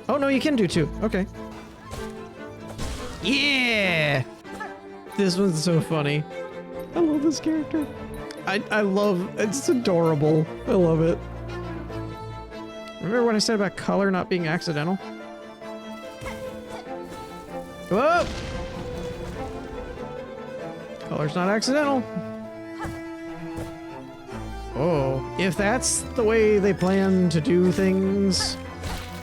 Oh, no, you can do 2. Okay. Yeah! This one's so funny. I love this character. I love... It's adorable. I love it. Remember when I said about color not being accidental? Whoa! Color's not accidental. Oh, if that's the way they plan to do things,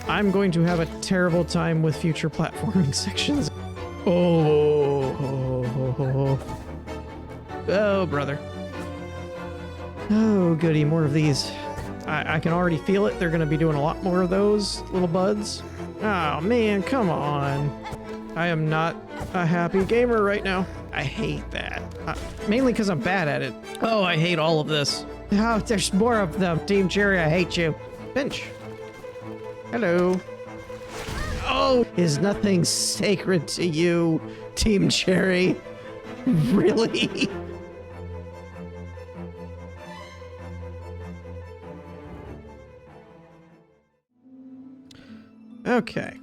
I'm going to have a terrible time with future platforming sections. Oh, brother. Oh, goody, more of these. I can already feel it. They're going to be doing a lot more of those little buds. Oh, man, come on. I am not a happy gamer right now. I hate that. Mainly because I'm bad at it. Oh, I hate all of this. Oh, there's more of them. Team Cherry, I hate you. Bench. Hello. Oh, is nothing sacred to you, Team Cherry? Really? Okay.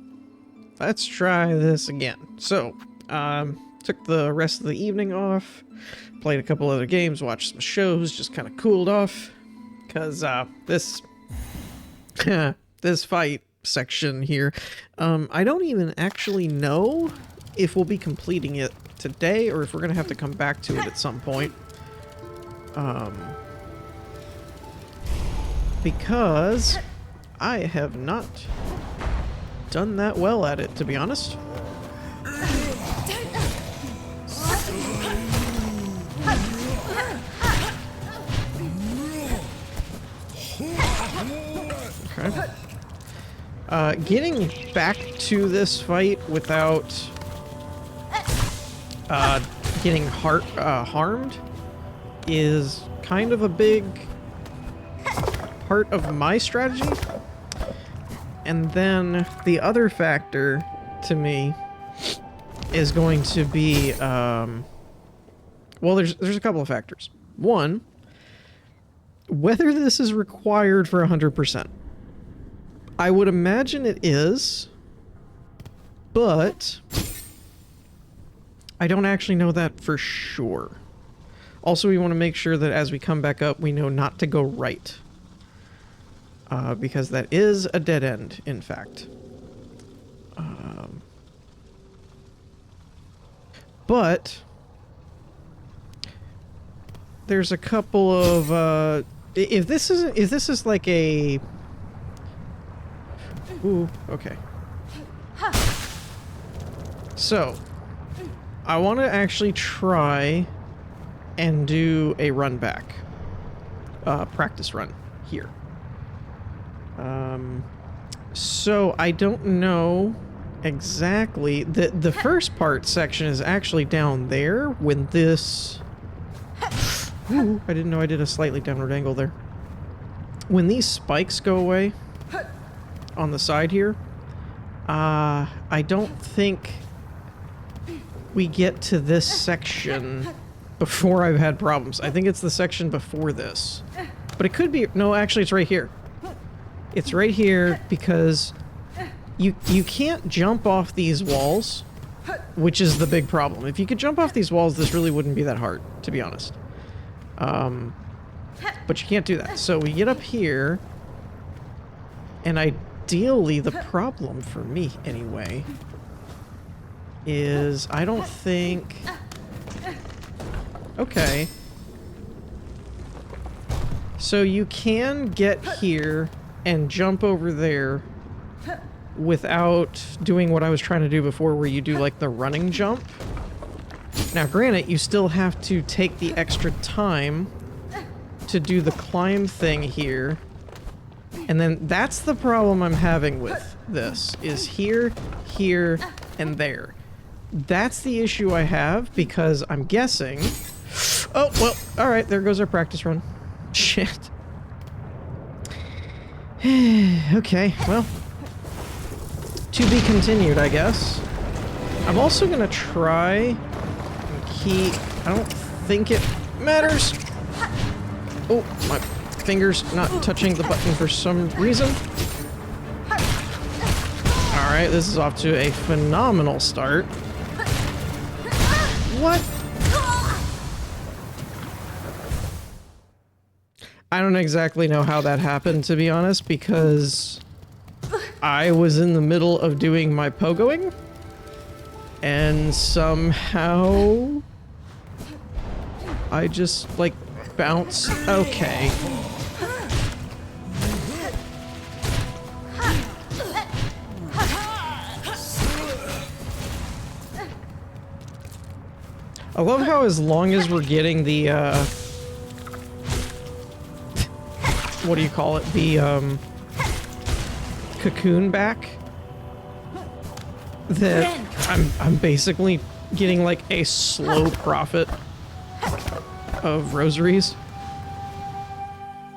Let's try this again. So, took the rest of the evening off, played a couple other games, watched some shows, just kind of cooled off, because this this fight section here, I don't even actually know if we'll be completing it today or if we're gonna have to come back to it at some point, because I have not done that well at it, to be honest. Okay. Getting back to this fight without getting harmed is kind of a big part of my strategy. And then the other factor to me is going to be, well, there's a couple of factors. One, whether this is required for 100%. I would imagine it is, but I don't actually know that for sure. Also, we want to make sure that as we come back up, we know not to go right. Because that is a dead end, in fact. But there's a couple of if this is like a ooh, okay. So I want to actually try and do a run back, practice run here. So I don't know exactly. The first part section is actually down there when this... Ooh, I didn't know I did a slightly downward angle there. When these spikes go away on the side here, I don't think we get to this section before I've had problems. I think it's the section before this. But it could be... No, actually it's right here. It's right here because you can't jump off these walls, which is the big problem. If you could jump off these walls, this really wouldn't be that hard, to be honest. But you can't do that. So we get up here, and ideally, the problem for me, anyway, is I don't think... Okay. So you can get here and jump over there without doing what I was trying to do before, where you do like the running jump. Now granted, you still have to take the extra time to do the climb thing here. And then that's the problem I'm having with this, is here, here, and there. That's the issue I have, because I'm guessing... Oh, well, alright, there goes our practice run. Shit. Okay, well, to be continued, I guess. I'm also gonna try and keep... I don't think it matters. Oh, my finger's not touching the button for some reason. Alright, this is off to a phenomenal start. What? I don't exactly know how that happened, to be honest, because I was in the middle of doing my pogoing, and somehow I just, like, bounced. Okay. I love how as long as we're getting the, what do you call it? The, cocoon back, that I'm basically getting, like, a slow profit of rosaries.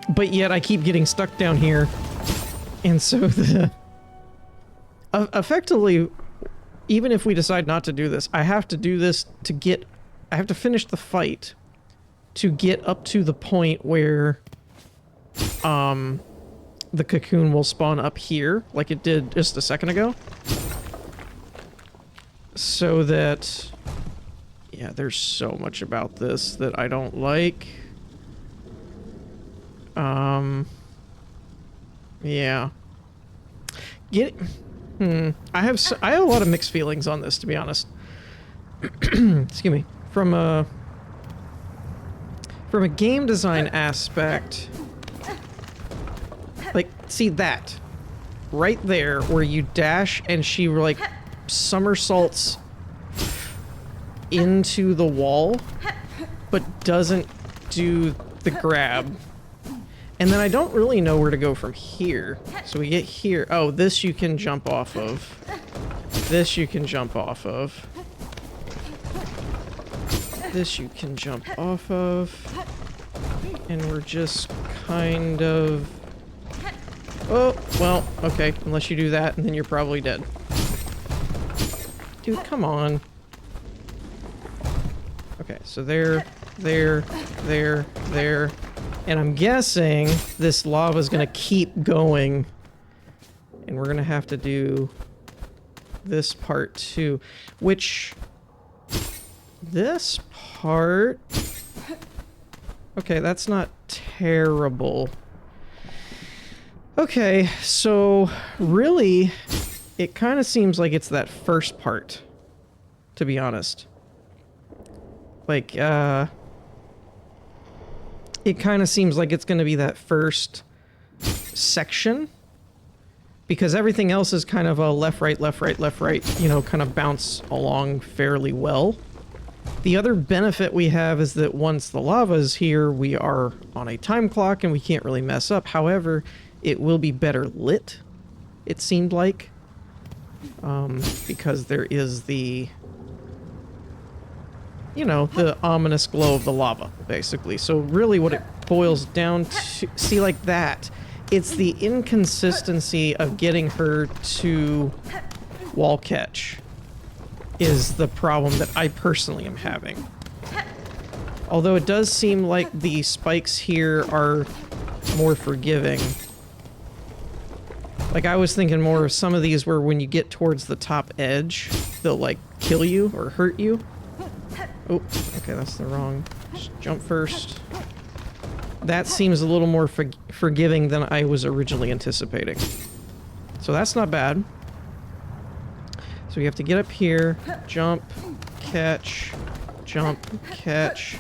But yet I keep getting stuck down here. And so the... effectively, even if we decide not to do this, I have to do this to get... I have to finish the fight to get up to the point where the cocoon will spawn up here, like it did just a second ago. So that... yeah, there's so much about this that I don't like. Yeah. I have a lot of mixed feelings on this, to be honest. Excuse me. From a game design aspect, like, see that right there where you dash and she, like, somersaults into the wall but doesn't do the grab. And then I don't really know where to go from here. So we get here. Oh, this you can jump off of. This you can jump off of. This you can jump off of. And we're just kind of... oh, well, okay. Unless you do that, and then you're probably dead. Dude, come on. Okay, so there. And I'm guessing this lava is going to keep going. And we're going to have to do this part too. Which... this part... okay, that's not terrible. Okay, so really, it kind of seems like it's that first part, to be honest. Like, it kind of seems like it's going to be that first section, because everything else is kind of a left, right, left, right, left, right, you know, kind of bounce along fairly well. The other benefit we have is that once the lava is here, we are on a time clock and we can't really mess up. However, it will be better lit, it seemed like, because there is the... you know, the ominous glow of the lava, basically. So really what it boils down to... see, like that. It's the inconsistency of getting her to wall catch is the problem that I personally am having. Although it does seem like the spikes here are more forgiving. Like, I was thinking more of some of these where when you get towards the top edge, they'll, like, kill you or hurt you. Oh, okay, that's the wrong... just jump first. That seems a little more forgiving than I was originally anticipating. So that's not bad. So we have to get up here, jump, catch, jump, catch,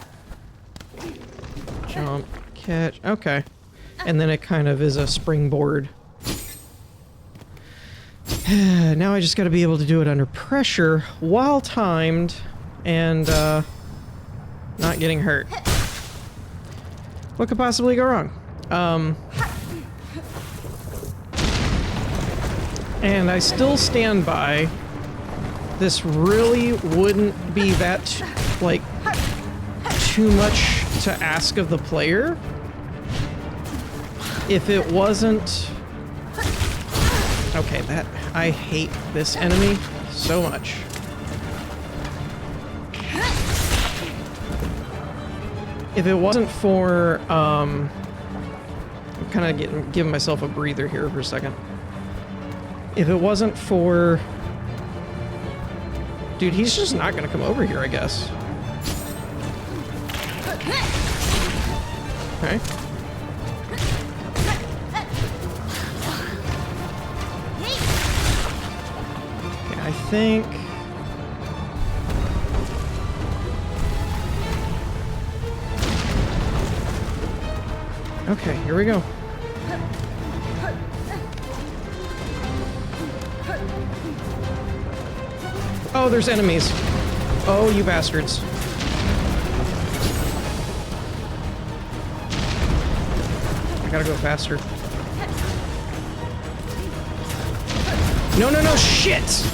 jump, catch. Okay. And then it kind of is a springboard. Now I just gotta be able to do it under pressure while timed and not getting hurt. What could possibly go wrong? And I still stand by, this really wouldn't be that, like, too much to ask of the player if it wasn't... okay, that... I hate this enemy so much. If it wasn't for, I'm kind of giving myself a breather here for a second. If it wasn't for... Dude, he's just not gonna come over here, I guess. Okay. Okay, I think... Okay, here we go. Oh, there's enemies. Oh, you bastards. I gotta go faster. No, no, no, shit!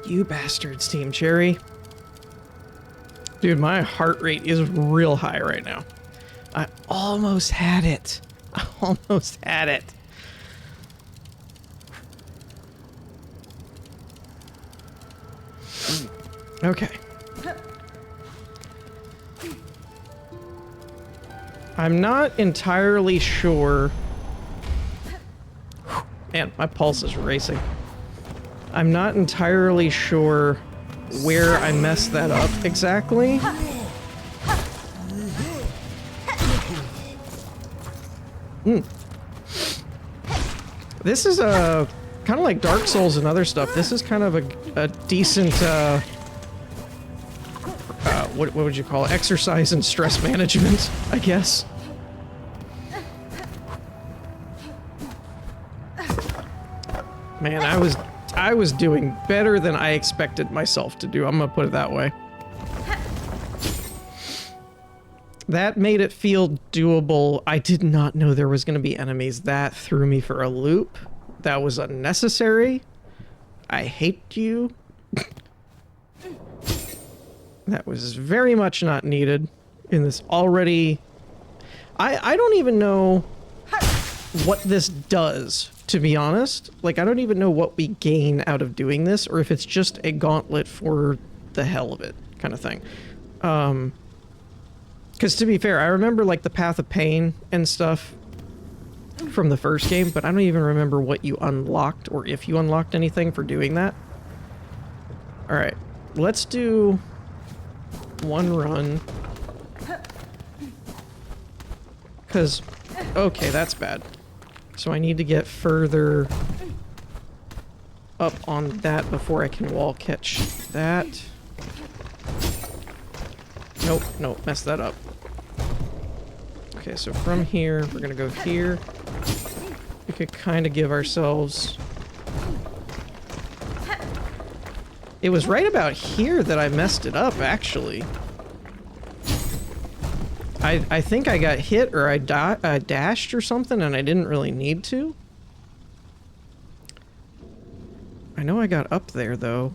You bastards, Team Cherry. Dude, my heart rate is real high right now. I almost had it. I almost had it. Okay. I'm not entirely sure. Man, my pulse is racing. I'm not entirely sure where I messed that up exactly. This is a kind of like Dark Souls and other stuff. This is kind of a decent what would you call it? Exercise in stress management, I guess. Man, I was doing better than I expected myself to do. I'm gonna put it that way. That made it feel doable. I did not know there was gonna be enemies. That threw me for a loop. That was unnecessary. I hate you. That was very much not needed in this already... I don't even know what this does, to be honest. Like, I don't even know what we gain out of doing this, or if it's just a gauntlet for the hell of it, kind of thing. Because to be fair, I remember, like, the Path of Pain and stuff from the first game, but I don't even remember what you unlocked, or if you unlocked anything for doing that. Alright, let's do one run. Because, okay, that's bad. So I need to get further up on that before I can wall catch that. Nope, nope, messed that up. Okay, so from here, we're gonna go here. We could kind of give ourselves... It was right about here that I messed it up, actually. I think I got hit or I dashed or something and I didn't really need to. I know I got up there, though.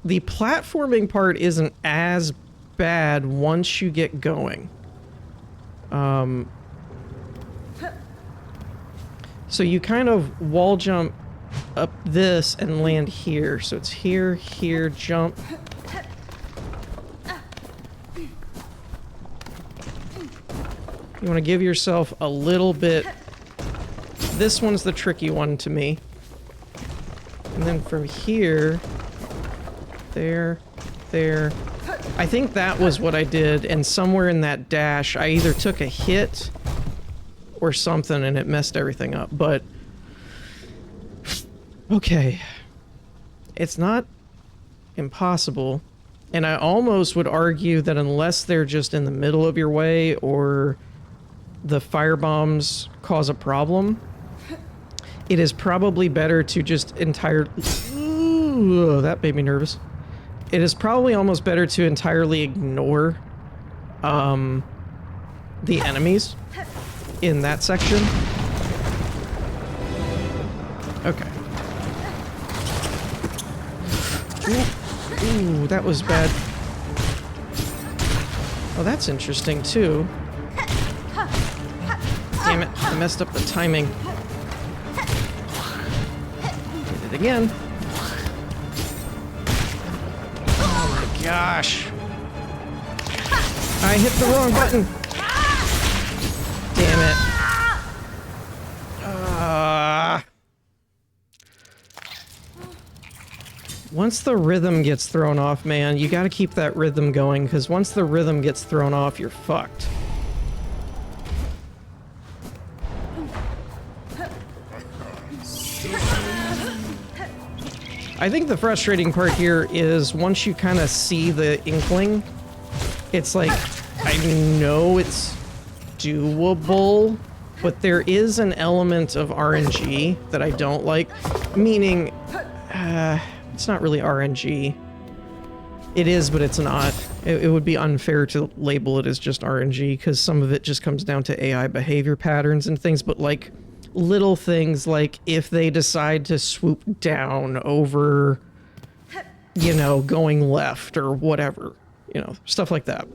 The platforming part isn't as bad once you get going. So you kind of wall jump up this and land here. So it's here, here, jump. You want to give yourself a little bit... This one's the tricky one to me. And then from here... There... There... I think that was what I did, and somewhere in that dash, I either took a hit or something, and it messed everything up, but... Okay. It's not impossible, and I almost would argue that unless they're just in the middle of your way, or the firebombs cause a problem, it is probably better to just Ooh, that made me nervous. It is probably almost better to entirely ignore the enemies in that section. Okay. Ooh, that was bad. Oh, that's interesting too. Damn it, I messed up the timing. Did it again. Oh my Gosh. I hit the wrong button. Damn it. Once the rhythm gets thrown off, man, you gotta keep that rhythm going, because once the rhythm gets thrown off, you're fucked. I think the frustrating part here is once you kind of see the inkling, it's like, I know it's doable, but there is an element of RNG that I don't like, meaning, it's not really RNG. It is, but it's not. It would be unfair to label it as just RNG, because some of it just comes down to AI behavior patterns and things, but like, little things like if they decide to swoop down over, you know, going left or whatever, you know, stuff like that.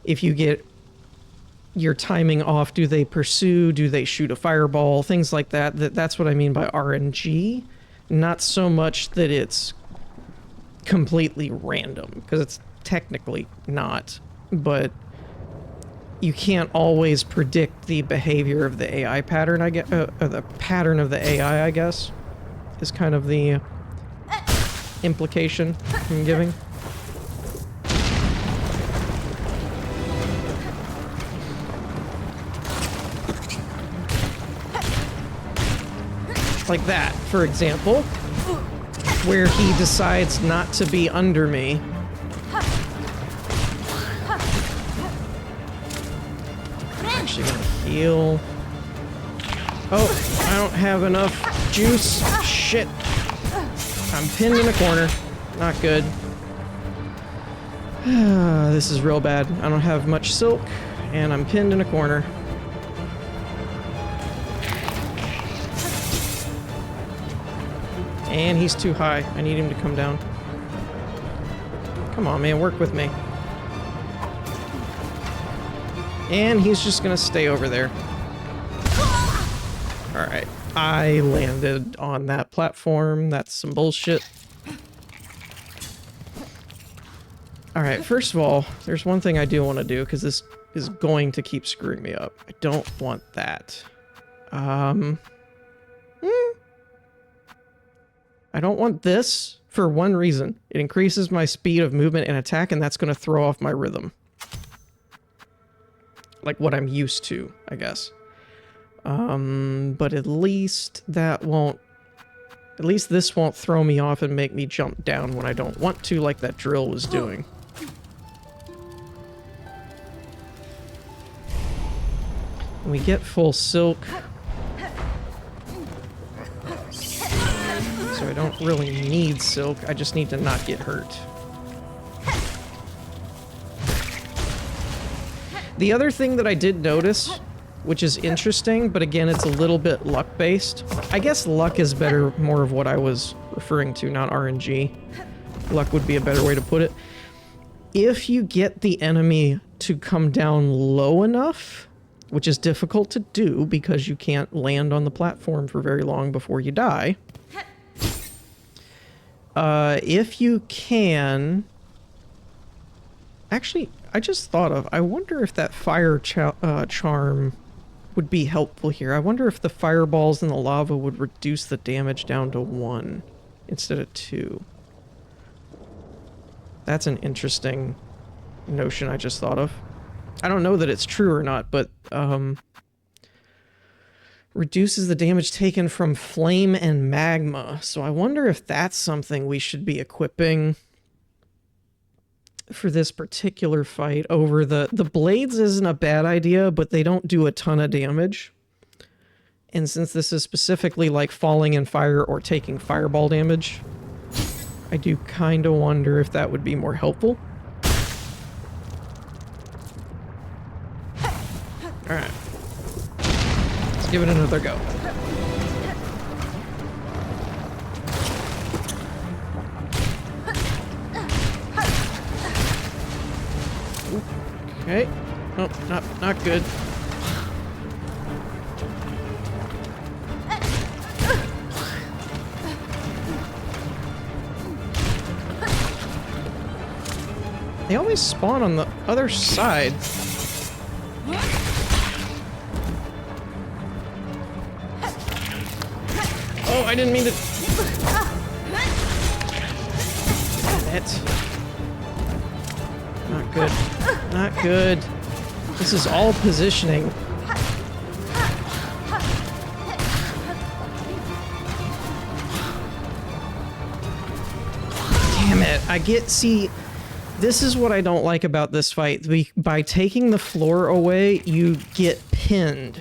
If you get your timing off, do they pursue, do they shoot a fireball, things like that. That's what I mean by RNG. Not so much that it's completely random, because it's technically not, but you can't always predict the behavior of the AI pattern, I guess, the pattern of the AI, I guess, is kind of the implication I'm giving. Like that, for example, where he decides not to be under me. Actually gonna heal. Oh, I don't have enough juice. Shit. I'm pinned in a corner. Not good. This is real bad. I don't have much silk, and I'm pinned in a corner. And he's too high. I need him to come down. Come on, man, work with me. And he's just gonna stay over there. Alright, I landed on that platform. That's some bullshit. Alright, first of all, there's one thing I do want to do, because this is going to keep screwing me up. I don't want that. I don't want this for one reason. It increases my speed of movement and attack, and that's going to throw off my rhythm. Like what I'm used to, I guess. But at least that won't... At least this won't throw me off and make me jump down when I don't want to, like that drill was doing. When we get full silk... So I don't really need silk, I just need to not get hurt. The other thing that I did notice, which is interesting, but again, it's a little bit luck-based. I guess luck is better, more of what I was referring to, not RNG. Luck would be a better way to put it. If you get the enemy to come down low enough, which is difficult to do because you can't land on the platform for very long before you die, if you can... Actually, I just thought of, I wonder if that fire charm would be helpful here. I wonder if the fireballs and the lava would reduce the damage down to 1 instead of 2. That's an interesting notion I just thought of. I don't know that it's true or not, but reduces the damage taken from flame and magma. So I wonder if that's something we should be equipping for this particular fight. Over the blades isn't a bad idea, but they don't do a ton of damage. And since this is specifically like falling in fire or taking fireball damage, I do kind of wonder if that would be more helpful. Alright. Let's give it another go. Okay. Oh, not good. They always spawn on the other side. Oh, I didn't mean to... Damn it. Not good. Not good. This is all positioning. Damn it. See, this is what I don't like about this fight. By taking the floor away, you get pinned.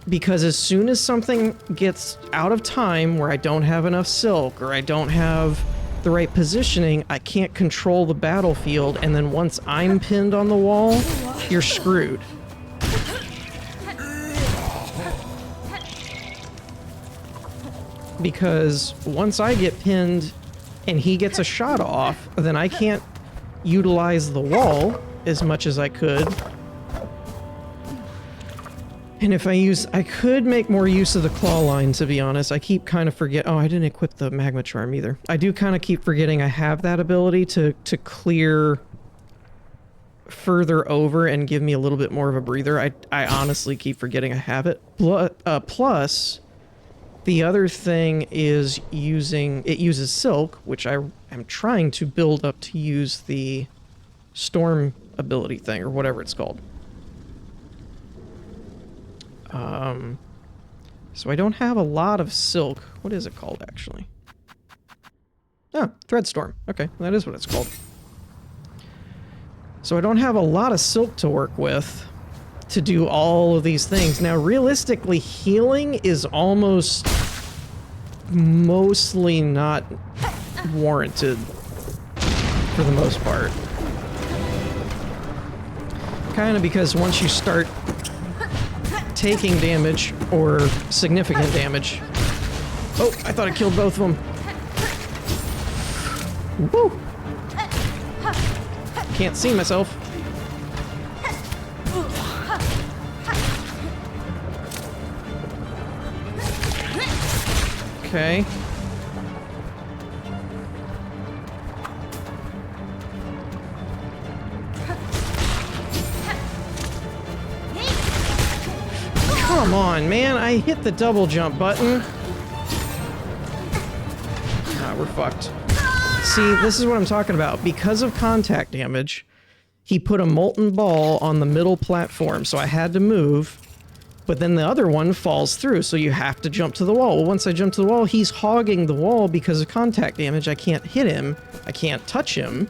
Because as soon as something gets out of time where I don't have enough silk or I don't have the right positioning, I can't control the battlefield, and then once I'm pinned on the wall, you're screwed. Because once I get pinned and he gets a shot off, then I can't utilize the wall as much as I could. And if I could make more use of the claw line, to be honest. I keep kind of forget. Oh, I didn't equip the magma charm either. I do kind of keep forgetting I have that ability to clear further over and give me a little bit more of a breather. I honestly keep forgetting I have it. Plus, the other thing is it uses silk, which I am trying to build up to use the storm ability thing, or whatever it's called. So I don't have a lot of silk. What is it called, actually? Oh, Threadstorm. Okay, that is what it's called. So I don't have a lot of silk to work with to do all of these things. Now, realistically, healing is mostly not warranted for the most part. Kind of because once you start taking damage, or significant damage... Oh, I thought I killed both of them. Woo! Can't see myself. Okay. Come on, man. I hit the double jump button. Ah, we're fucked. See, this is what I'm talking about. Because of contact damage, he put a molten ball on the middle platform, so I had to move. But then the other one falls through, so you have to jump to the wall. Well, once I jump to the wall, he's hogging the wall because of contact damage. I can't hit him. I can't touch him.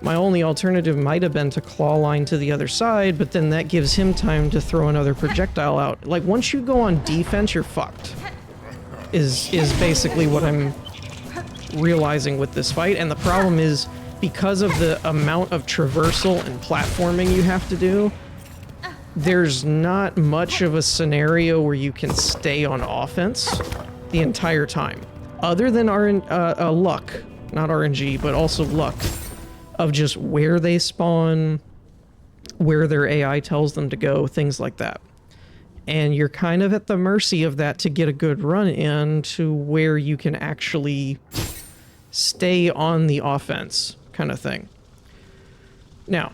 My only alternative might have been to claw line to the other side, but then that gives him time to throw another projectile out. Like, once you go on defense, you're fucked. Is basically what I'm realizing with this fight. And the problem is, because of the amount of traversal and platforming you have to do, there's not much of a scenario where you can stay on offense the entire time. Other than luck, not RNG, but also luck, of just where they spawn, where their AI tells them to go, things like that. And you're kind of at the mercy of that to get a good run in to where you can actually stay on the offense, kind of thing. Now,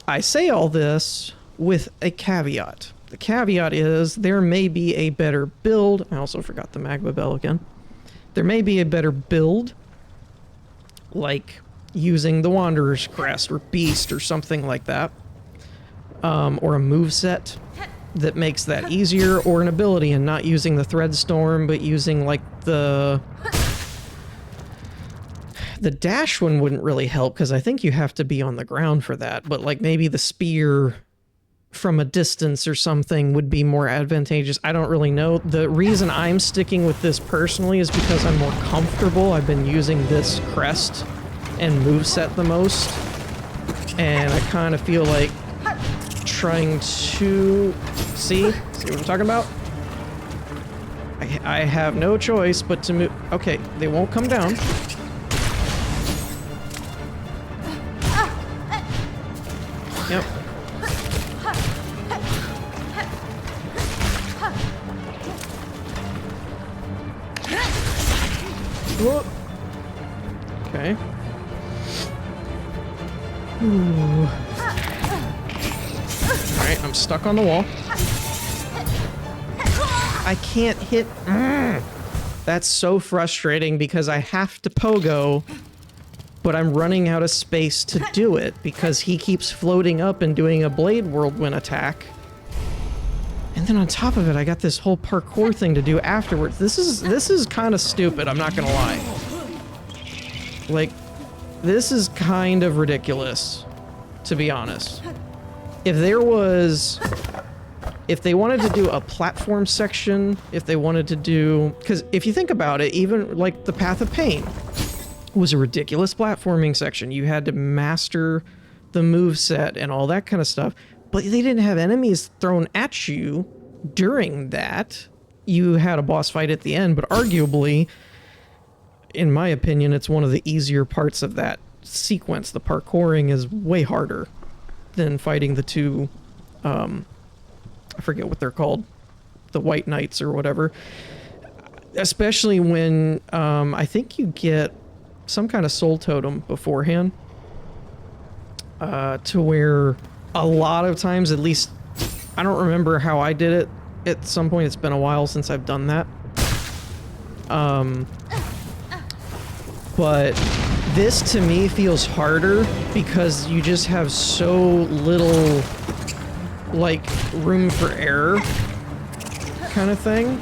I say all this with a caveat. The caveat is there may be a better build. I also forgot the magma bell again. There may be a better build, like using the Wanderer's Crest or Beast or something like that, or a moveset that makes that easier, or an ability and not using the Threadstorm, but using like the dash one wouldn't really help because I think you have to be on the ground for that, but like maybe the spear from a distance or something would be more advantageous. I don't really know. The reason I'm sticking with this personally is because I'm more comfortable. I've been using this crest and moveset the most, and I kind of feel like trying to see what I'm talking about. I have no choice but to move. Okay, they won't come down. Yep. Whoa. Okay. Ooh. Alright, I'm stuck on the wall. I can't hit... That's so frustrating because I have to pogo, but I'm running out of space to do it because he keeps floating up and doing a blade whirlwind attack. And then on top of it, I got this whole parkour thing to do afterwards. This is kind of stupid, I'm not gonna lie. Like, this is kind of ridiculous, to be honest. If they wanted to do a platform section, if they wanted to do... Because if you think about it, even like the Path of Pain was a ridiculous platforming section. You had to master the moveset and all that kind of stuff. But they didn't have enemies thrown at you during that. You had a boss fight at the end, but arguably, in my opinion, it's one of the easier parts of that sequence. The parkouring is way harder than fighting the two, I forget what they're called, the White Knights or whatever. Especially when, I think you get some kind of soul totem beforehand, to where a lot of times, at least, I don't remember how I did it. At some point, it's been a while since I've done that. But this to me feels harder because you just have so little, like, room for error kind of thing.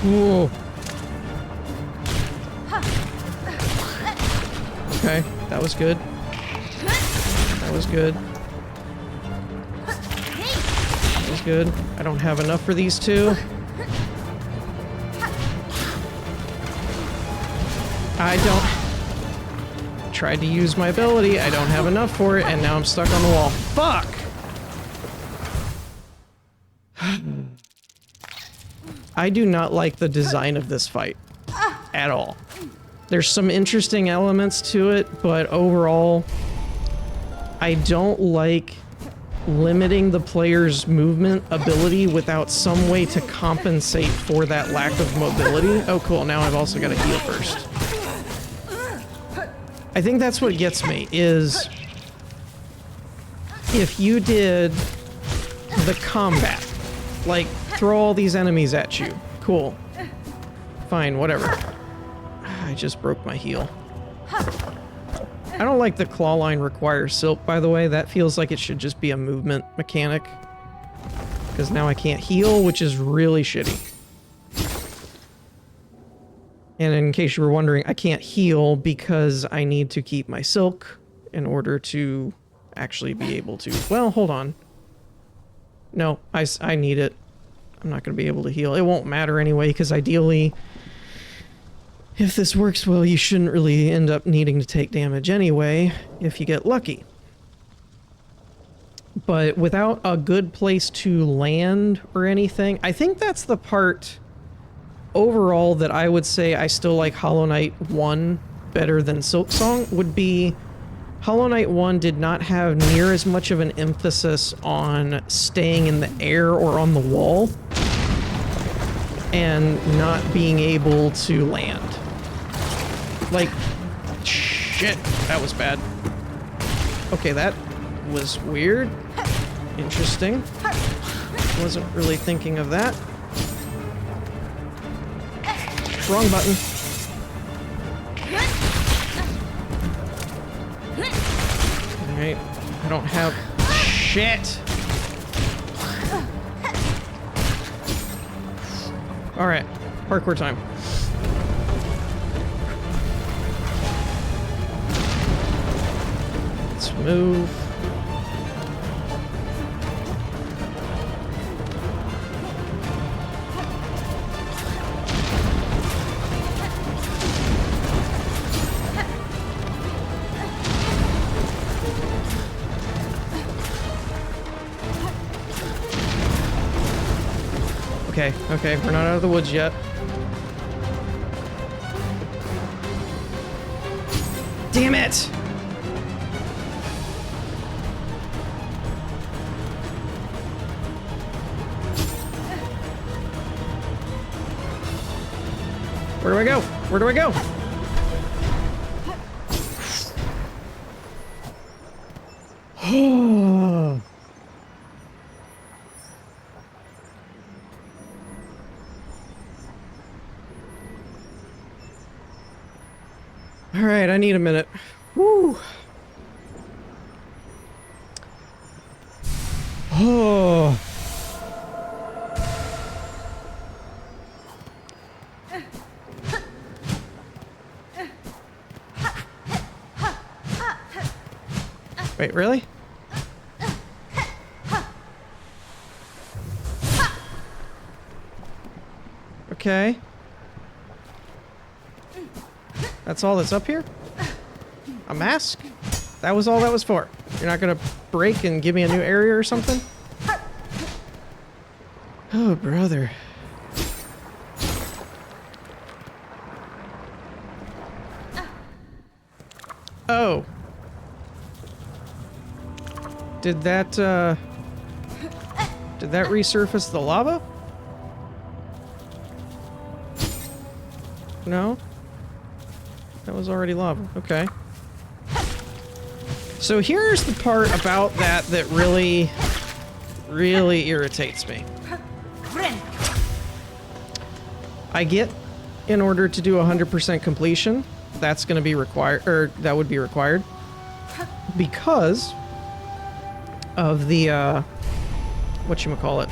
Whoa. Okay, that was good. That was good. That was good. I don't have enough for these two. I don't... Tried to use my ability. I don't have enough for it, and now I'm stuck on the wall. Fuck! I do not like the design of this fight. At all. There's some interesting elements to it, but overall, I don't like limiting the player's movement ability without some way to compensate for that lack of mobility. Oh cool, now I've also got to heal first. I think that's what gets me, is if you did the combat, like throw all these enemies at you, cool. Fine, whatever. I just broke my heel. I don't like the claw line requires silk, by the way. That feels like it should just be a movement mechanic. Because now I can't heal, which is really shitty. And in case you were wondering, I can't heal because I need to keep my silk in order to actually be able to... Well, hold on. No, I need it. I'm not going to be able to heal. It won't matter anyway, because ideally... If this works well, you shouldn't really end up needing to take damage anyway, if you get lucky. But without a good place to land or anything, I think that's the part overall that I would say I still like Hollow Knight 1 better than Silksong, would be Hollow Knight 1 did not have near as much of an emphasis on staying in the air or on the wall and not being able to land. Like, shit, that was bad. Okay, that was weird. Interesting. Wasn't really thinking of that. Wrong button. Alright, I don't have... Shit! Alright, parkour time. Let's move. Okay, we're not out of the woods yet. Damn it! Where do I go? Where do I go? All right, I need a minute. Woo. Oh. Wait, really? Okay. That's all that's up here? A mask? That was all that was for. You're not gonna break and give me a new area or something? Oh, brother. Oh. Did that resurface the lava? No? That was already lava. Okay. So here's the part about that that really irritates me. I get in order to do 100% completion, that's going to be required, or that would be required, because of the, whatchamacallit,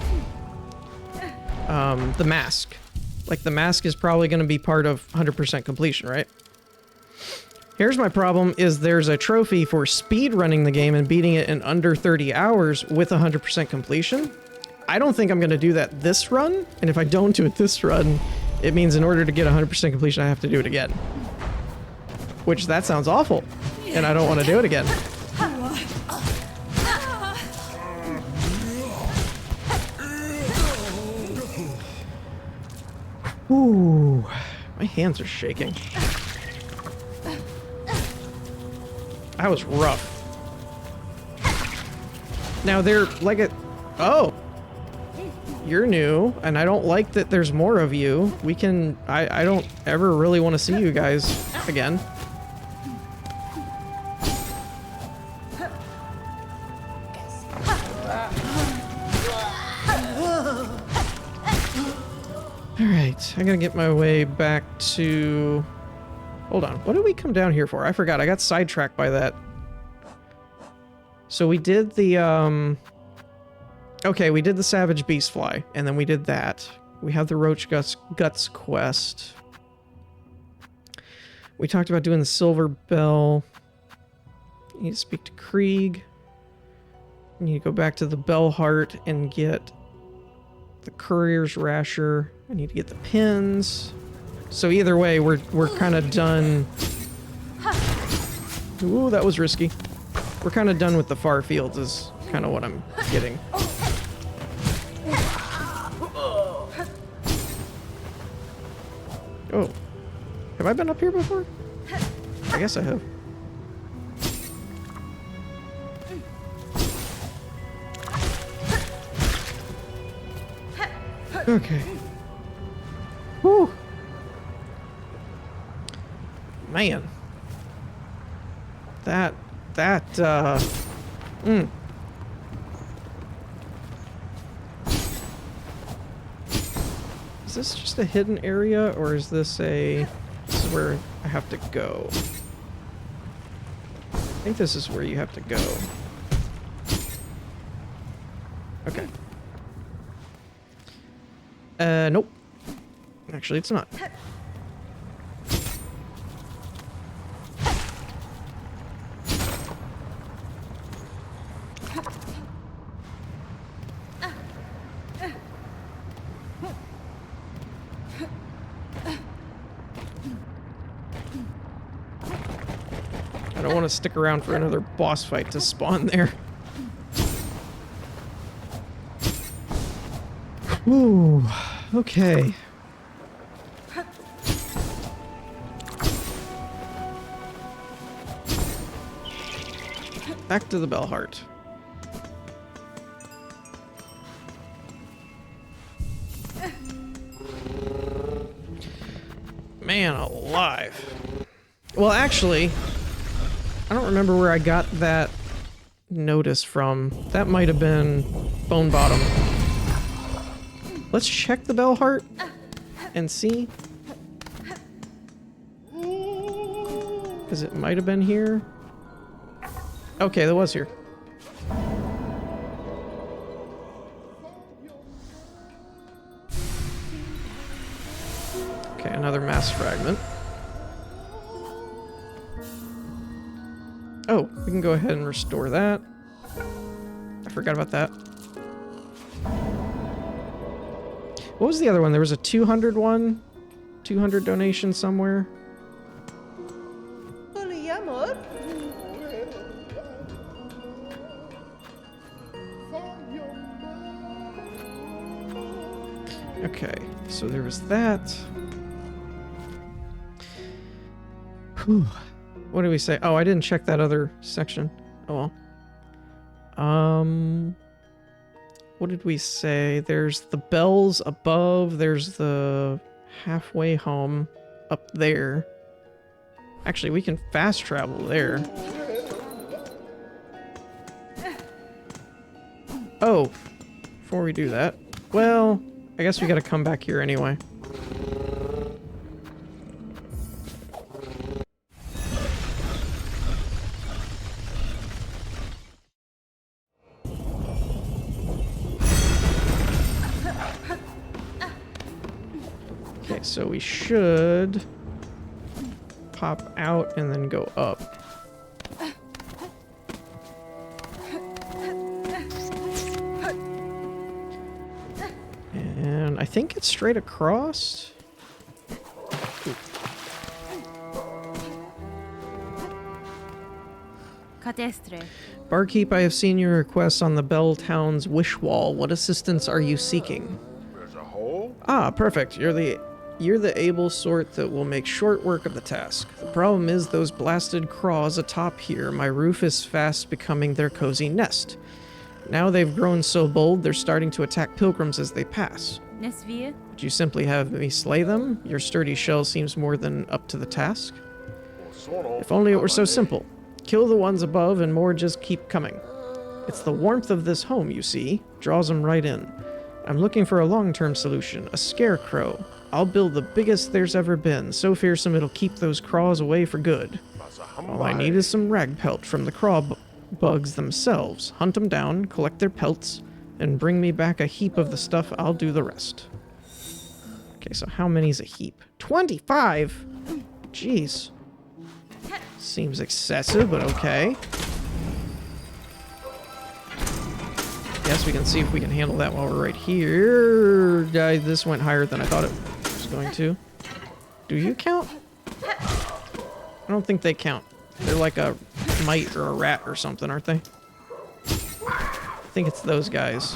the mask. Like, the mask is probably going to be part of 100% completion, right? Here's my problem, is there's a trophy for speed running the game and beating it in under 30 hours with 100% completion. I don't think I'm going to do that this run, and if I don't do it this run, it means in order to get 100% completion, I have to do it again. Which, that sounds awful, and I don't want to do it again. Ooh, my hands are shaking. That was rough. Now they're like a... Oh! You're new, and I don't like that there's more of you. We can... I don't ever really want to see you guys again. Alright, I gotta get my way back to... Hold on, what did we come down here for? I forgot, I got sidetracked by that. So we did the, okay, we did the Savage Beast Fly, and then we did that. We have the Roach Guts quest. We talked about doing the Silver Bell. You need to speak to Krieg. You need to go back to the Bell Heart and get the Courier's Rasher. I need to get the pins. So either way, we're kind of done. Ooh, that was risky. We're kind of done with the far fields is kind of what I'm getting. Oh. Have I been up here before? I guess I have. Okay. Whew. Man. Is this just a hidden area, or is this a... This is where I have to go. I think this is where you have to go. Okay. Nope. Actually, it's not. I don't want to stick around for another boss fight to spawn there. Ooh, okay. Back to the Bell Heart. Man alive. Well, actually, I don't remember where I got that notice from. That might have been Bone Bottom. Let's check the bell heart and see. Because it might have been here. Okay, that was here. Okay, another mass fragment. Oh, we can go ahead and restore that. I forgot about that. What was the other one? There was a 200 one? 200 donation somewhere? Okay, so there was that. Whew. What did we say? Oh, I didn't check that other section. Oh well. What did we say? There's the bells above. There's the halfway home up there. Actually, we can fast travel there. Oh, before we do that, well, I guess we gotta come back here anyway. Okay, so we should pop out and then go up. And I think it's straight across. Ooh. Barkeep, I have seen your requests on the Bell Town's wish wall. What assistance are you seeking? There's a hole? Ah, perfect. You're the able sort that will make short work of the task. The problem is those blasted craws atop here. My roof is fast becoming their cozy nest. Now they've grown so bold, they're starting to attack pilgrims as they pass. Would you simply have me slay them? Your sturdy shell seems more than up to the task. If only it were so simple. Kill the ones above and more just keep coming. It's the warmth of this home, you see, draws them right in. I'm looking for a long-term solution, a scarecrow. I'll build the biggest there's ever been, so fearsome it'll keep those craws away for good. All I need is some rag pelt from the craw bugs themselves. Hunt them down, collect their pelts, and bring me back a heap of the stuff. I'll do the rest. Okay, so how many's a heap? 25? Jeez. Seems excessive, but okay. Guess we can see if we can handle that while we're right here. This went higher than I thought it was going to. Do you count? I don't think they count. They're like a mite or a rat or something, aren't they? I think it's those guys.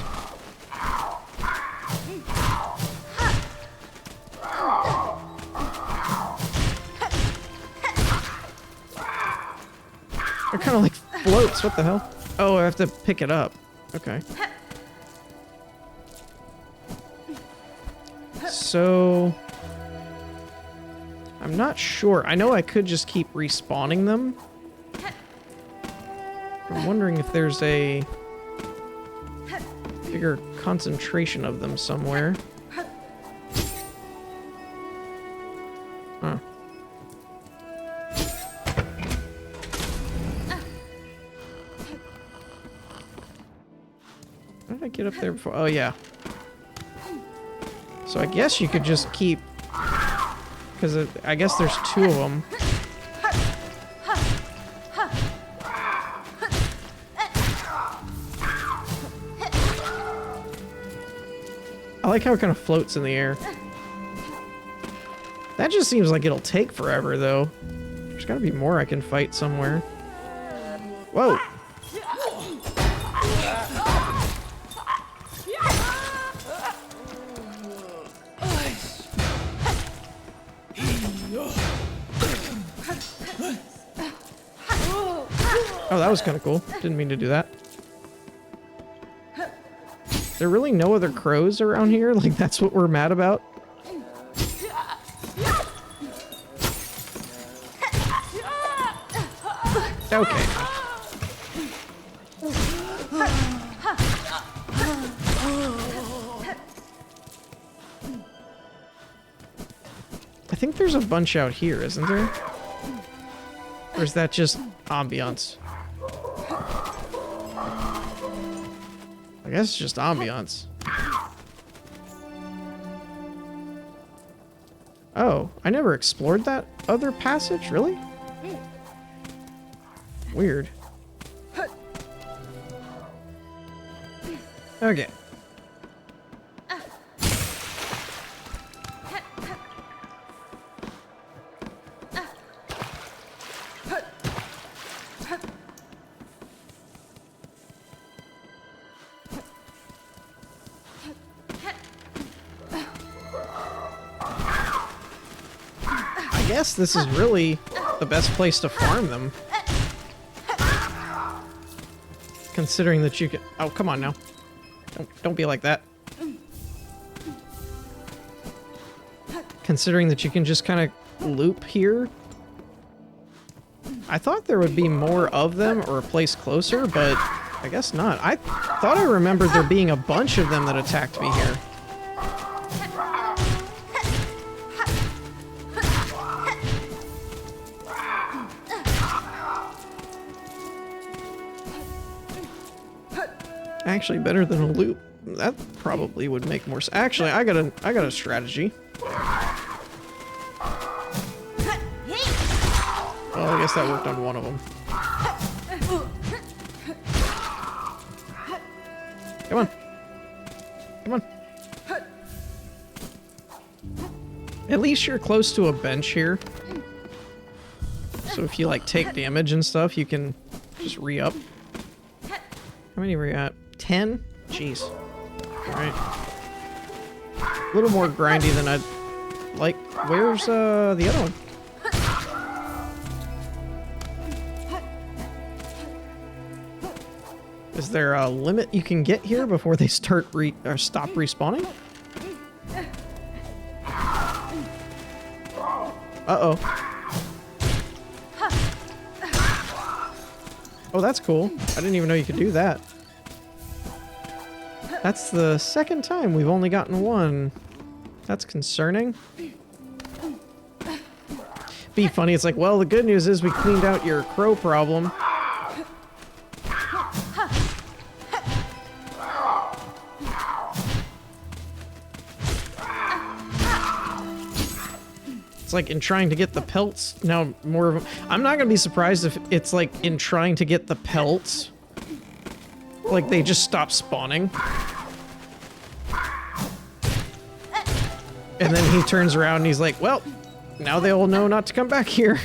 They're kind of like floats. What the hell? Oh, I have to pick it up. Okay. So I'm not sure. I know I could just keep respawning them. I'm wondering if there's a bigger concentration of them somewhere. Huh. How did I get up there before? Oh, yeah. So I guess you could just keep... Because I guess there's two of them. I like how it kind of floats in the air. That just seems like it'll take forever, though. There's gotta be more I can fight somewhere. Whoa! Oh, that was kind of cool. Didn't mean to do that. Is there really no other crows around here? Like, that's what we're mad about? Okay. I think there's a bunch out here, isn't there? Or is that just ambiance? I guess it's just ambiance. Oh, I never explored that other passage, really? Weird. Okay. I guess this is really the best place to farm them. Considering that you can... Oh, come on now. Don't be like that. Considering that you can just kind of loop here. I thought there would be more of them or a place closer, but I guess not. I thought I remembered there being a bunch of them that attacked me here. Actually, better than a loop. That probably would make more sense. Actually, I got a strategy. Well, I guess that worked on one of them. Come on. Come on. At least you're close to a bench here. So if you, like, take damage and stuff, you can just re-up. How many were you at? 10? Jeez. Alright. A little more grindy than I'd like. Where's, the other one? Is there a limit you can get here before they start or stop respawning? Uh-oh. Oh, that's cool. I didn't even know you could do that. That's the second time we've only gotten one. That's concerning. Be funny, it's like, well, the good news is we cleaned out your crow problem. It's like in trying to get the pelts, now more of them. I'm not gonna be surprised if it's like in trying to get the pelts, like they just stop spawning. And then he turns around and he's like, well, now they all know not to come back here.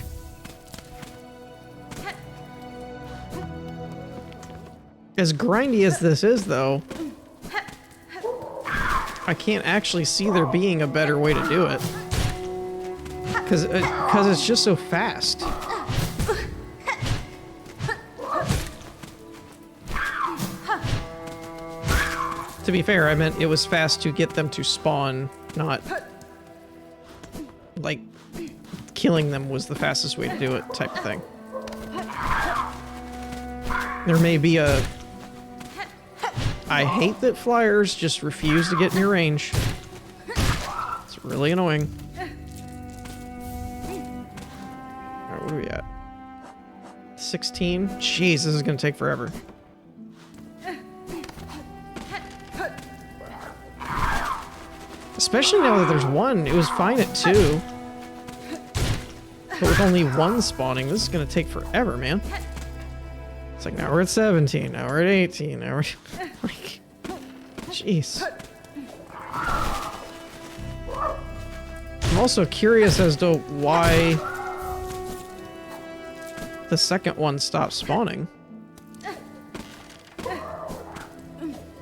As grindy as this is, though, I can't actually see there being a better way to do it. Because it's just so fast. To be fair, I meant it was fast to get them to spawn, not like killing them was the fastest way to do it type of thing. There may be a... I hate that flyers just refuse to get in your range. It's really annoying. Alright, what are we at? 16? Jeez, this is gonna take forever. Especially now that there's one. It was fine at 2. But with only one spawning, this is gonna take forever, man. It's like, now we're at 17, now we're at 18, now we're... like... Jeez. I'm also curious as to why... the second one stopped spawning.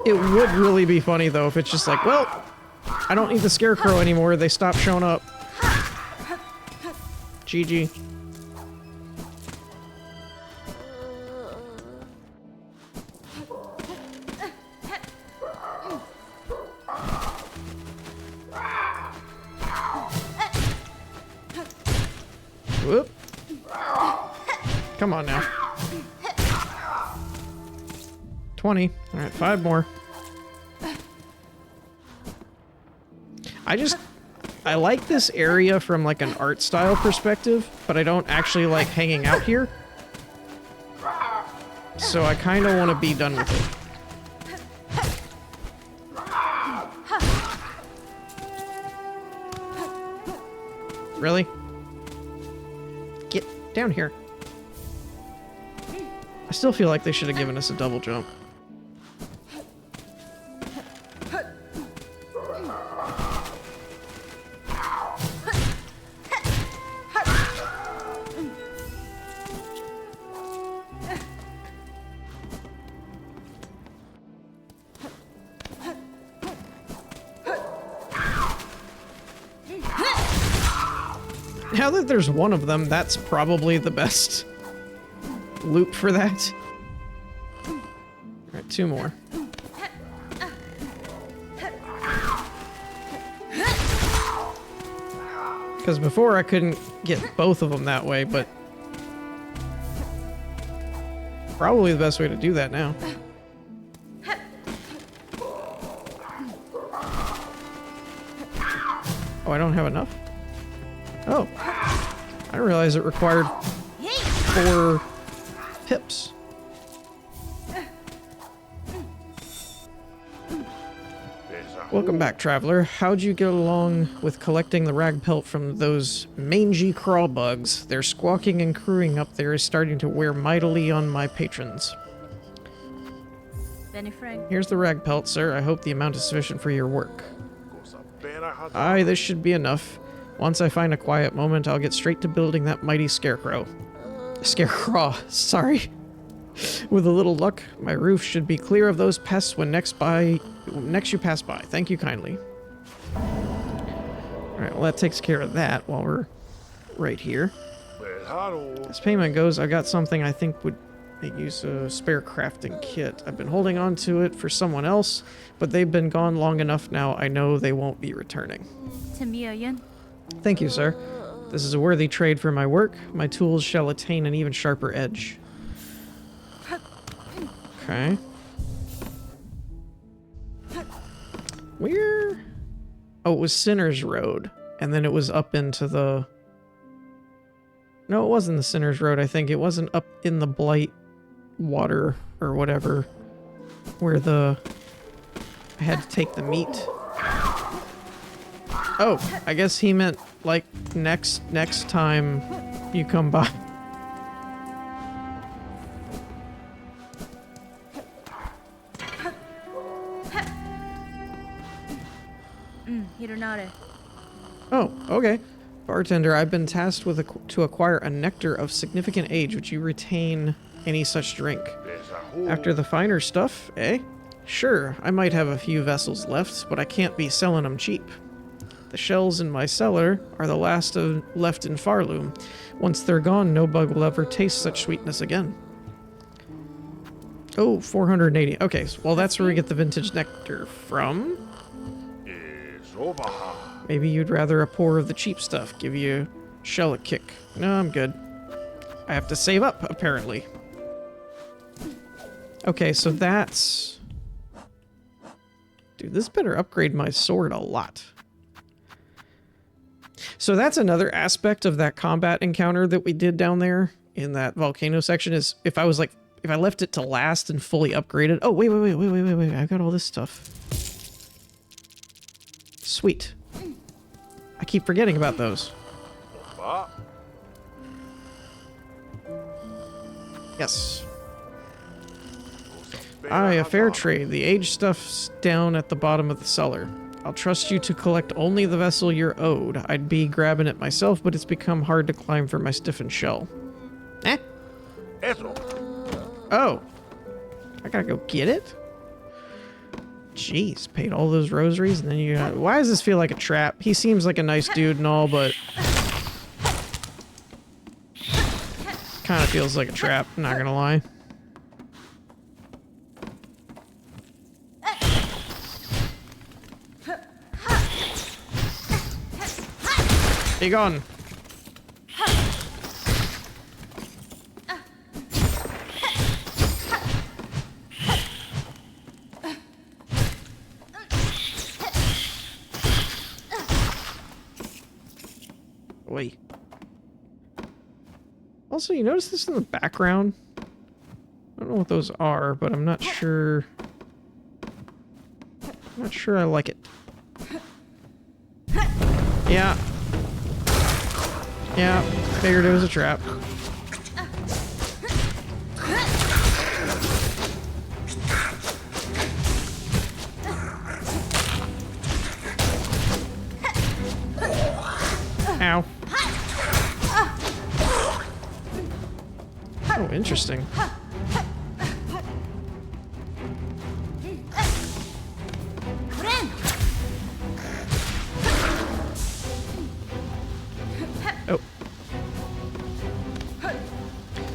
It would really be funny, though, if it's just like, well... I don't need the scarecrow anymore, they stopped showing up. GG. Whoop. Come on now. 20. All right, 5 more. I like this area from like an art style perspective, but I don't actually like hanging out here. So I kind of want to be done with it. Really? Get down here. I still feel like they should have given us a double jump. Now that there's one of them, that's probably the best loop for that. Alright, 2 more. Because before I couldn't get both of them that way, but probably the best way to do that now. Oh, I don't have enough? Oh, I didn't realize it required 4 pips. Welcome back, traveler. How'd you get along with collecting the rag pelt from those mangy crawl bugs? Their squawking and crowing up there is starting to wear mightily on my patrons. Here's the rag pelt, sir. I hope the amount is sufficient for your work. Aye, this should be enough. Once I find a quiet moment, I'll get straight to building that mighty scarecrow. Scarecrow, sorry. With a little luck, my roof should be clear of those pests when next you pass by. Thank you kindly. Alright, well that takes care of that while we're right here. As payment goes, I got something I think would make use of a spare crafting kit. I've been holding on to it for someone else, but they've been gone long enough now I know they won't be returning. Thank you, sir. This is a worthy trade for my work. My tools shall attain an even sharper edge. Okay. Where? Oh, it was Sinner's Road. And then it was up into the... No, it wasn't the Sinner's Road, I think. It wasn't up in the Blight water or whatever. Where the... I had to take the meat. Oh, I guess he meant, like, next time you come by. Oh, okay. Bartender, I've been tasked with to acquire a nectar of significant age. Would you retain any such drink? After the finer stuff, eh? Sure, I might have a few vessels left, but I can't be selling them cheap. The shells in my cellar are the last left in Farloom. Once they're gone, no bug will ever taste such sweetness again. Oh, 480. Okay, well that's where we get the vintage nectar from. Maybe you'd rather a pour of the cheap stuff give you shell a kick. No, I'm good. I have to save up, apparently. Okay, so that's... Dude, this better upgrade my sword a lot. So that's another aspect of that combat encounter that we did down there in that volcano section is if I left it to last and fully upgraded. Oh, wait. I've got all this stuff. Sweet. I keep forgetting about those. Yes. Aye, a fair trade. The aged stuff's down at the bottom of the cellar. I'll trust you to collect only the vessel you're owed. I'd be grabbing it myself, but it's become hard to climb for my stiffened shell. Eh? Oh. I gotta go get it? Jeez, paid all those rosaries and then you got... Why does this feel like a trap? He seems like a nice dude and all, but... Kind of feels like a trap, not gonna lie. Be gone. Oi. Also, you notice this in the background? I don't know what those are, but I'm not sure. I'm not sure I like it. Yeah. Yeah, figured it was a trap. Ow. Oh, interesting. Oh.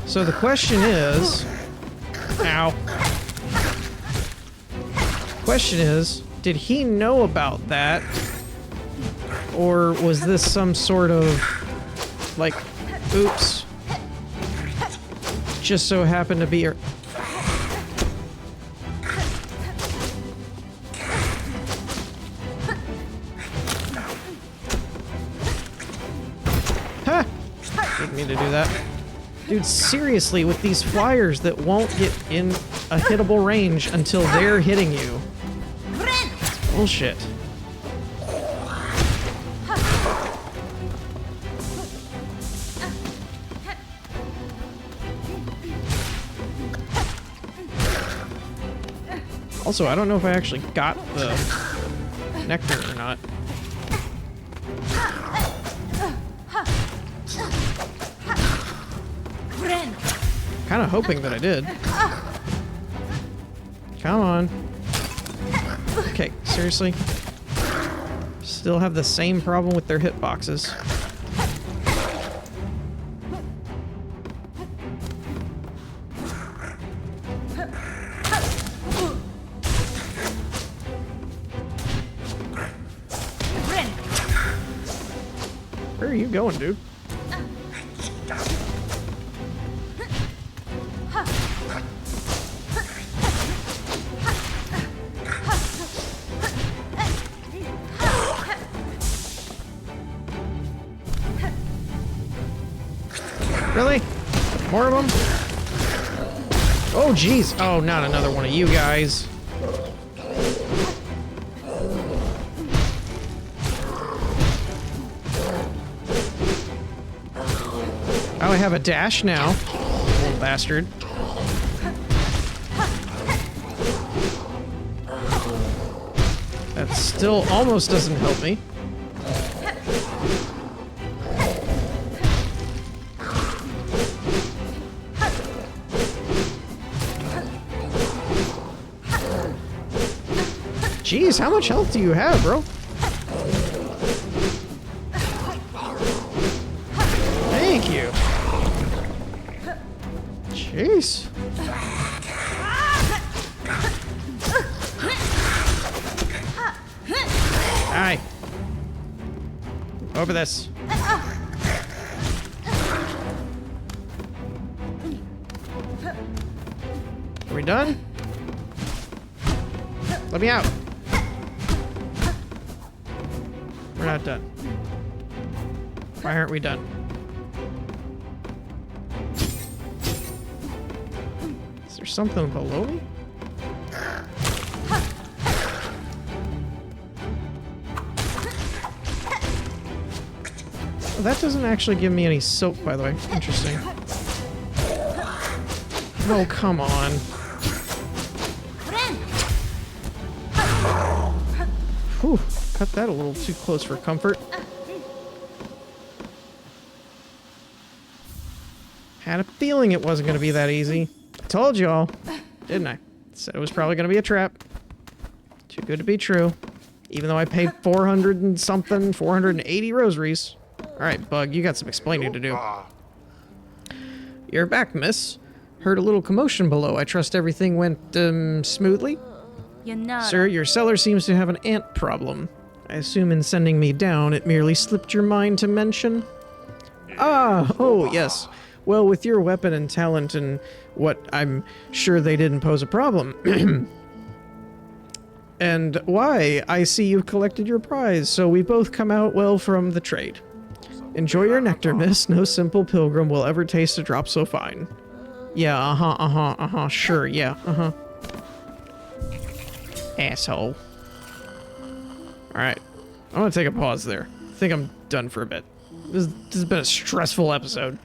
So the question is... Ow. Question is, did he know about that? Or was this some sort of... like, oops. Just so happened to be... Ha! Didn't mean to do that. Dude, seriously, with these flyers that won't get in a hittable range until they're hitting you. It's bullshit. Also, I don't know if I actually got the nectar or not. Kind of hoping that I did. Come on. Okay, seriously? Still have the same problem with their hitboxes. Where are you going, dude? Really? More of them? Oh, jeez. Oh, not another one of you guys. Oh, I have a dash now. Old bastard. That still almost doesn't help me. Jeez, how much health do you have, bro? Thank you. Jeez. Hi. Over this. Are we done? Let me out. We're not done. Why aren't we done? Is there something below me? Oh, that doesn't actually give me any soap, by the way. Interesting. Oh, come on. Whew. Cut that a little too close for comfort. Had a feeling it wasn't going to be that easy. I told y'all, didn't I? Said it was probably going to be a trap. Too good to be true. Even though I paid 400 and something, 480 rosaries. Alright, Bug, you got some explaining to do. You're back, miss. Heard a little commotion below. I trust everything went, smoothly? Sir, your cellar seems to have an ant problem. I assume in sending me down, it merely slipped your mind to mention? Ah, oh, yes. Well, with your weapon and talent and what, I'm sure they didn't pose a problem. And why? I see you've collected your prize, so we both come out well from the trade. Enjoy your nectar, miss. No simple pilgrim will ever taste a drop so fine. Yeah, sure, yeah, Asshole. Alright. I'm gonna take a pause there. I think I'm done for a bit. This has been a stressful episode.